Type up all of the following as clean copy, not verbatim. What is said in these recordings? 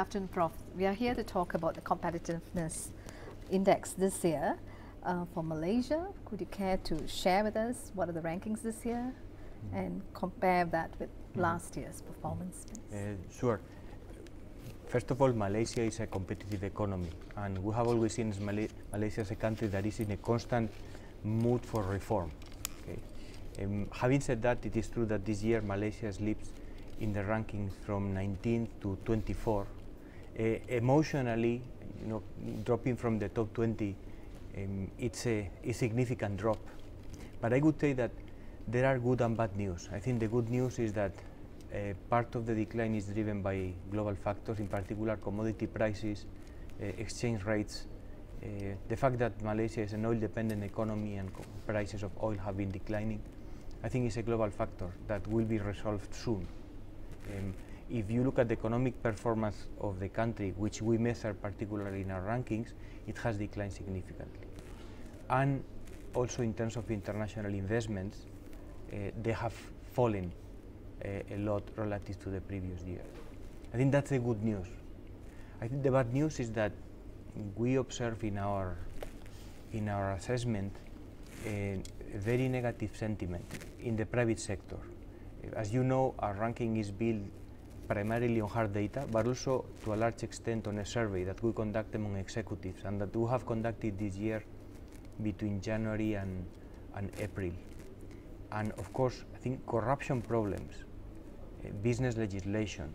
afternoon, Prof. We are here to talk about the competitiveness index this year for Malaysia. Could you care to share with us what are the rankings this year and compare that with last year's performance, please? Sure. First of all, Malaysia is a competitive economy, and we have always seen Malaysia as a country that is in a constant mood for reform. Okay. Having said that, it is true that this year Malaysia slips in the rankings from 19 to 24. Emotionally, dropping from the top 20, it's a significant drop. But I would say that there are good and bad news. I think the good news is that part of the decline is driven by global factors, in particular commodity prices, exchange rates. The fact that Malaysia is an oil-dependent economy and prices of oil have been declining, I think is a global factor that will be resolved soon. If you look at the economic performance of the country, which we measure particularly in our rankings, it has declined significantly. And also in terms of international investments, they have fallen a lot relative to the previous year. I think that's the good news. I think the bad news is that we observe in our assessment a very negative sentiment in the private sector. As you know, our ranking is built primarily on hard data, but also to a large extent on a survey that we conduct among executives and that we have conducted this year between January and April. And of course, I think corruption problems, business legislation,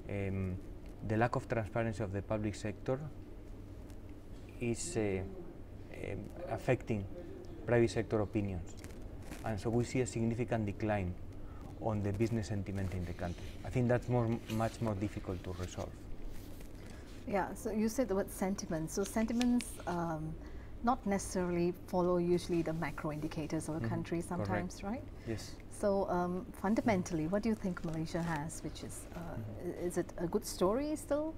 the lack of transparency of the public sector is affecting private sector opinions. And so we see a significant decline on the business sentiment in the country. I think that's much more difficult to resolve. Yeah, so you said the word sentiment. So sentiments not necessarily follow usually the macro indicators of a country sometimes, correct. Right? Yes. So fundamentally, what do you think Malaysia has, which is it a good story still?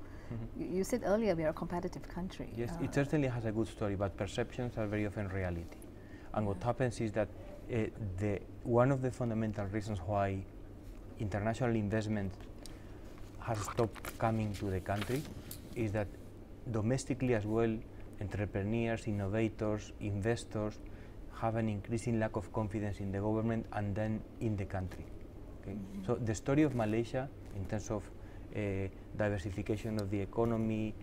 You said earlier we are a competitive country. Yes, it certainly has a good story, but perceptions are very often reality. And what happens is that one of the fundamental reasons why international investment has stopped coming to the country is that domestically as well, entrepreneurs, innovators, investors have an increasing lack of confidence in the government and then in the country. Okay? So the story of Malaysia in terms of diversification of the economy,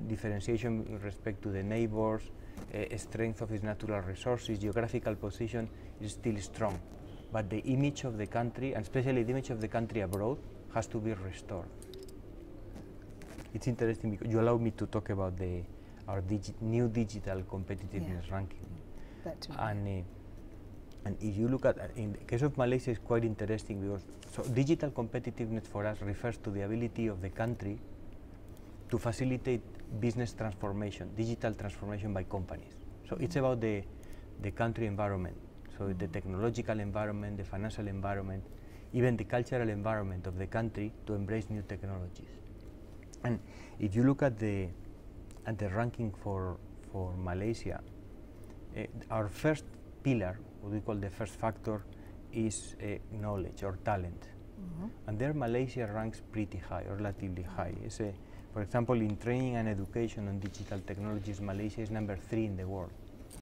differentiation with respect to the neighbours, strength of its natural resources, geographical position is still strong. But the image of the country, and especially the image of the country abroad, has to be restored. It's interesting because you allow me to talk about our new digital competitiveness ranking. That too. And if you look at, in the case of Malaysia, it's quite interesting because digital competitiveness for us refers to the ability of the country to facilitate business transformation, digital transformation by companies. So it's about the country environment, so the technological environment, the financial environment, even the cultural environment of the country to embrace new technologies. And if you look at the ranking for Malaysia, our first pillar, what we call the first factor, is knowledge or talent. And there Malaysia ranks pretty high, or relatively high. For example, in training and education on digital technologies, Malaysia is number 3 in the world.